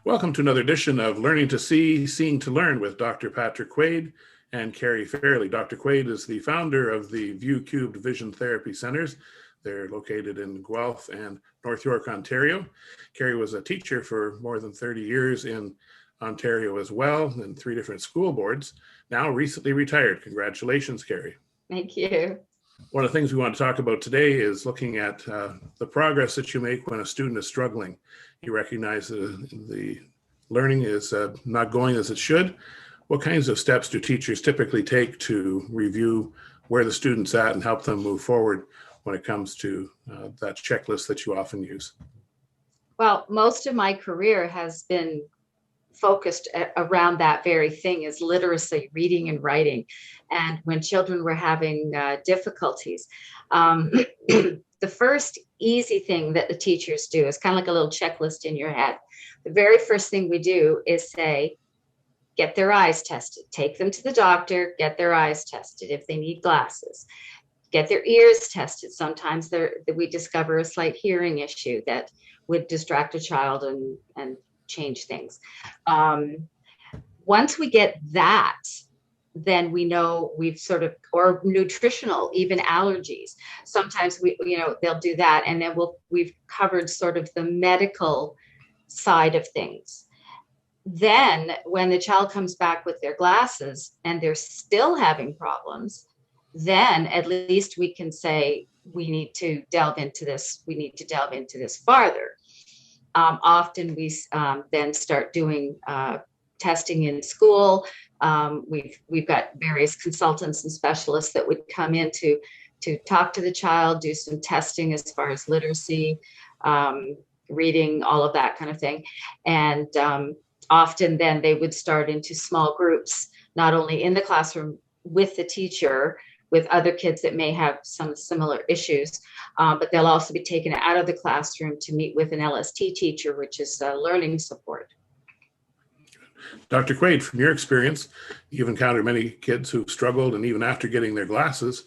Welcome to another edition of Learning to See, Seeing to Learn with Dr. Patrick Quaid and Cari Fairley. Dr. Quaid is the founder of the View Cubed Vision Therapy Centers. They're located in Guelph and North York, Ontario. Cari was a teacher for more than 30 years in Ontario as well, in 3 different school boards. Now recently retired. Congratulations, Cari. Thank you. One of the things we want to talk about today is looking at the progress that you make when a student is struggling. You recognize the learning is not going as it should. What kinds of steps do teachers typically take to review where the student's at and help them move forward when it comes to that checklist that you often use? Well, most of my career has been focused around that very thing, is literacy, reading and writing. And when children were having difficulties, the first easy thing that the teachers do is kind of like a little checklist in your head. The very first thing we do is say, get their eyes tested, take them to the doctor, get their eyes tested if they need glasses, get their ears tested. Sometimes we discover a slight hearing issue that would distract a child and change things. Once we get that, then we know we've or nutritional, even allergies. Sometimes they'll do that, and then we've covered sort of the medical side of things. Then when the child comes back with their glasses and they're still having problems, then at least we can say, we need to delve into this. We need to delve into this farther. Often we then start doing testing in school. We've got various consultants and specialists that would come in to talk to the child, do some testing as far as literacy, reading, all of that kind of thing. And often then they would start into small groups, not only in the classroom with the teacher, with other kids that may have some similar issues, but they'll also be taken out of the classroom to meet with an LST teacher, which is learning support. Dr. Quaid, from your experience, you've encountered many kids who've struggled, and even after getting their glasses,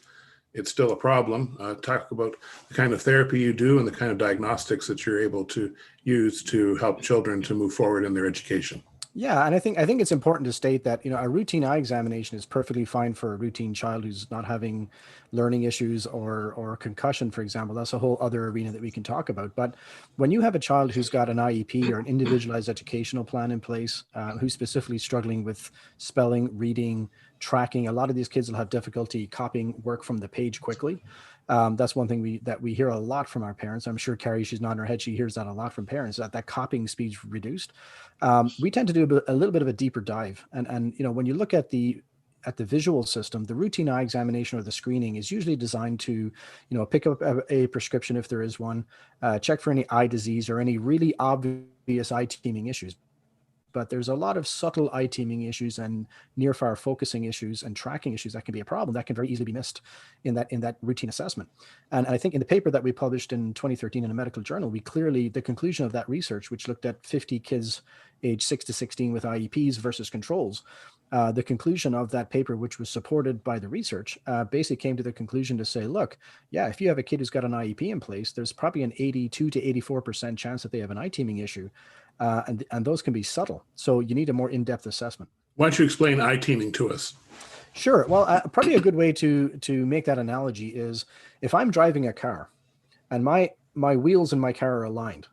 it's still a problem. Talk about the kind of therapy you do and the kind of diagnostics that you're able to use to help children to move forward in their education. Yeah, and I think it's important to state that, a routine eye examination is perfectly fine for a routine child who's not having learning issues or concussion, for example. That's a whole other arena that we can talk about. But when you have a child who's got an IEP or an individualized educational plan in place, who's specifically struggling with spelling, reading, tracking, a lot of these kids will have difficulty copying work from the page quickly. That's one thing that we hear a lot from our parents. I'm sure Cari, she's nodding her head. She hears that a lot from parents, that copying speed's reduced. We tend to do a little bit of a deeper dive. And when you look at the visual system, the routine eye examination or the screening is usually designed to, pick up a prescription if there is one, check for any eye disease or any really obvious eye teaming issues. But there's a lot of subtle eye teaming issues and near-far focusing issues and tracking issues that can be a problem that can very easily be missed in that routine assessment. And I think in the paper that we published in 2013 in a medical journal, the conclusion of that research, which looked at 50 kids aged 6 to 16 with IEPs versus controls, the conclusion of that paper, which was supported by the research, basically came to the conclusion to say, look, yeah, if you have a kid who's got an IEP in place, there's probably an 82 to 84% chance that they have an eye teaming issue. And those can be subtle. So you need a more in-depth assessment. Why don't you explain eye teaming to us? Sure. Well, probably a good way to make that analogy is if I'm driving a car and my wheels in my car are aligned,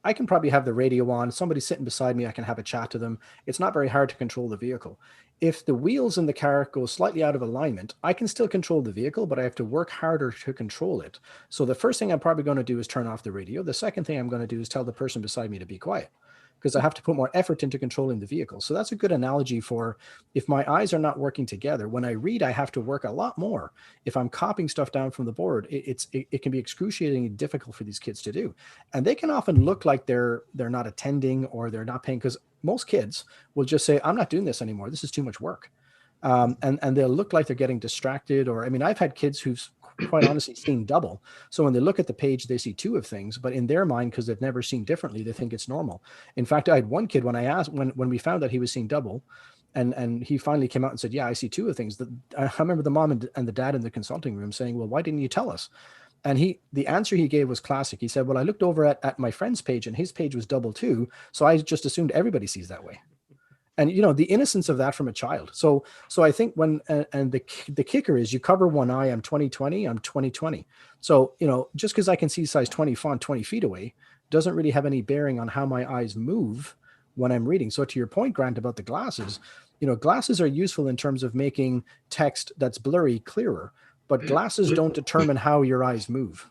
I can probably have the radio on, somebody sitting beside me, I can have a chat to them. It's not very hard to control the vehicle. If the wheels in the car go slightly out of alignment, I can still control the vehicle, but I have to work harder to control it. So the first thing I'm probably going to do is turn off the radio. The second thing I'm going to do is tell the person beside me to be quiet, because I have to put more effort into controlling the vehicle. So that's a good analogy for if my eyes are not working together. When I read, I have to work a lot more. If I'm copying stuff down from the board, it can be excruciatingly difficult for these kids to do. And they can often look like they're not attending or they're not paying, because most kids will just say, I'm not doing this anymore. This is too much work. And they'll look like they're getting distracted. Or, I've had kids who've quite honestly seen double. So when they look at the page, they see 2 of things, but in their mind, because they've never seen differently, they think it's normal. In fact, I had one kid when I asked, when we found that he was seeing double, and he finally came out and said, yeah, I see 2 of things. I remember the mom and the dad in the consulting room saying, well, why didn't you tell us? And the answer he gave was classic. He said, well, I looked over at my friend's page and his page was double two. So I just assumed everybody sees that way. And, the innocence of that from a child. So I think and the kicker is you cover one eye, I'm 20/20, I'm 20/20. So, just because I can see size 20 font 20 feet away doesn't really have any bearing on how my eyes move when I'm reading. So to your point, Grant, about the glasses, glasses are useful in terms of making text that's blurry clearer, but glasses don't determine how your eyes move.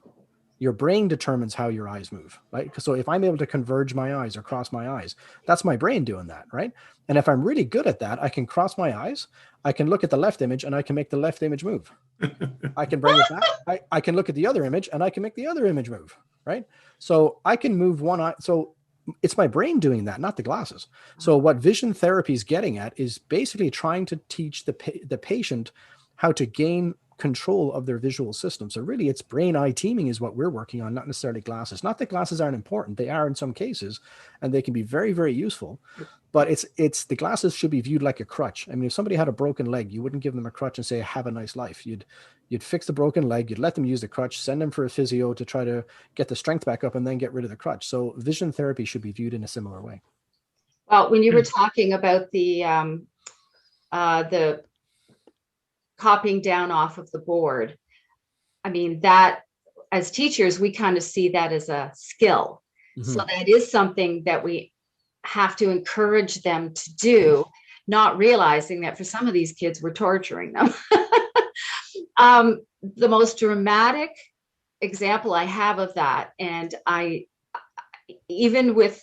Your brain determines how your eyes move, right? So if I'm able to converge my eyes or cross my eyes, that's my brain doing that, right? And if I'm really good at that, I can cross my eyes, I can look at the left image and I can make the left image move. I can bring it back. I can look at the other image and I can make the other image move, right? So I can move one eye. So it's my brain doing that, not the glasses. So what vision therapy is getting at is basically trying to teach the patient how to gain control of their visual system. So really it's brain-eye teaming is what we're working on, not necessarily glasses. Not that glasses aren't important. They are in some cases, and they can be very, very useful. But it's the glasses should be viewed like a crutch. I mean, if somebody had a broken leg, you wouldn't give them a crutch and say, have a nice life. You'd fix the broken leg, you'd let them use the crutch, send them for a physio to try to get the strength back up and then get rid of the crutch. So vision therapy should be viewed in a similar way. Well, when you were talking about the copying down off of the board, I mean, that as teachers, we kind of see that as a skill. Mm-hmm. So that is something that we have to encourage them to do, not realizing that for some of these kids, we're torturing them. The most dramatic example I have of that, and even with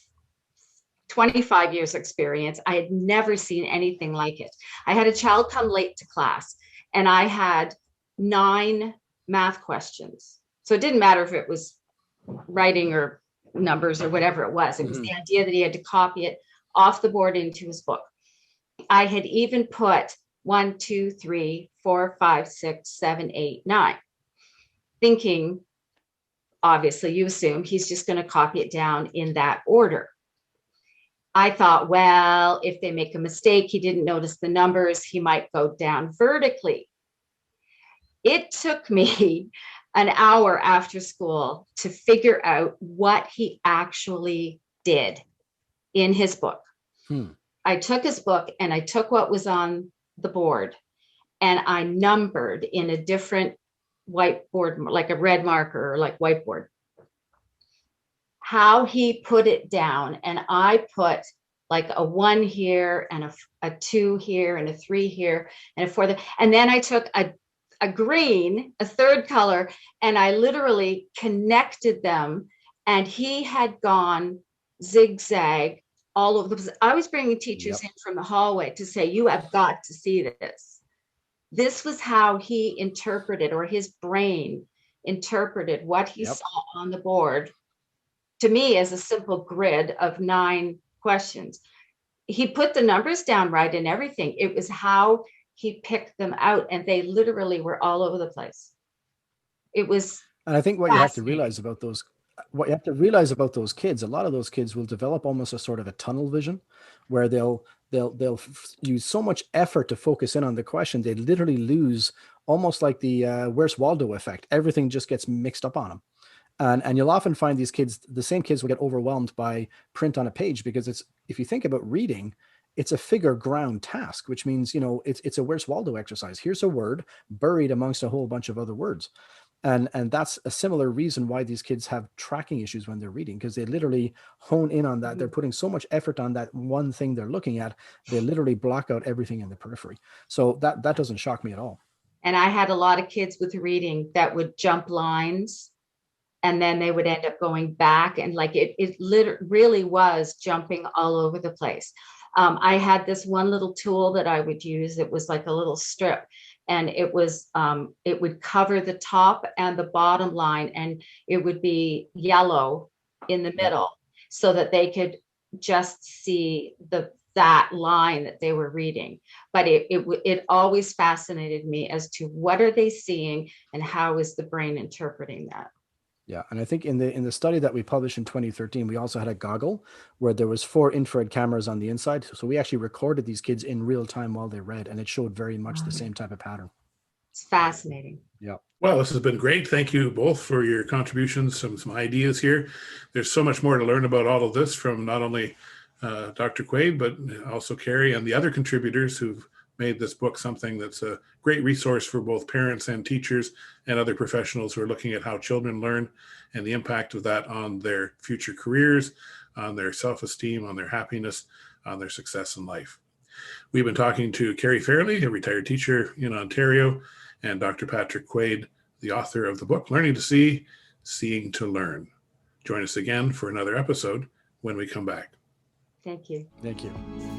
25 years experience, I had never seen anything like it. I had a child come late to class and I had 9 math questions. So it didn't matter if it was writing or numbers or whatever it was. It was the idea that he had to copy it off the board into his book. I had even put 1, 2, 3, 4, 5, 6, 7, 8, 9, thinking, obviously you assume he's just going to copy it down in that order. I thought, well, if they make a mistake, he didn't notice the numbers, he might go down vertically. It took me an hour after school to figure out what he actually did in his book. I took his book and I took what was on the board and I numbered in a different whiteboard, like a red marker or like whiteboard, how he put it down. And I put like a 1 here and a 2 here and a 3 here and a 4 there. And then I took a green, a third color, and I literally connected them. And he had gone zigzag all over the place. I was bringing teachers in from the hallway to say, you have got to see this. This was how he interpreted, or his brain interpreted what he saw on the board, to me as a simple grid of 9 questions. He put the numbers down right and everything. It was how he picked them out, and they literally were all over the place. It was. And I think what you have to realize about those kids, a lot of those kids will develop almost a sort of a tunnel vision, where they'll use so much effort to focus in on the question, they literally lose, almost like the Where's Waldo effect. Everything just gets mixed up on them. And you'll often find these kids, the same kids will get overwhelmed by print on a page, because if you think about reading, it's a figure ground task, which means, it's a Where's Waldo exercise. Here's a word buried amongst a whole bunch of other words. And that's a similar reason why these kids have tracking issues when they're reading, because they literally hone in on that. They're putting so much effort on that one thing they're looking at, they literally block out everything in the periphery. So that doesn't shock me at all. And I had a lot of kids with reading that would jump lines, and then they would end up going back, and like it really was jumping all over the place. I had this one little tool that I would use. It was like a little strip, and it would cover the top and the bottom line, and it would be yellow in the middle, so that they could just see that line that they were reading. But it always fascinated me as to what are they seeing and how is the brain interpreting that. Yeah, and I think in the study that we published in 2013, we also had a goggle where there was 4 infrared cameras on the inside. So we actually recorded these kids in real time while they read, and it showed very much the same type of pattern. It's fascinating. Yeah. Well, this has been great. Thank you both for your contributions, some ideas here. There's so much more to learn about all of this from not only Dr. Quaid, but also Cari and the other contributors who've made this book something that's a great resource for both parents and teachers and other professionals who are looking at how children learn and the impact of that on their future careers, on their self-esteem, on their happiness, on their success in life. We've been talking to Cari Fairley, a retired teacher in Ontario, and Dr. Patrick Quaid, the author of the book, Learning to See, Seeing to Learn. Join us again for another episode when we come back. Thank you. Thank you.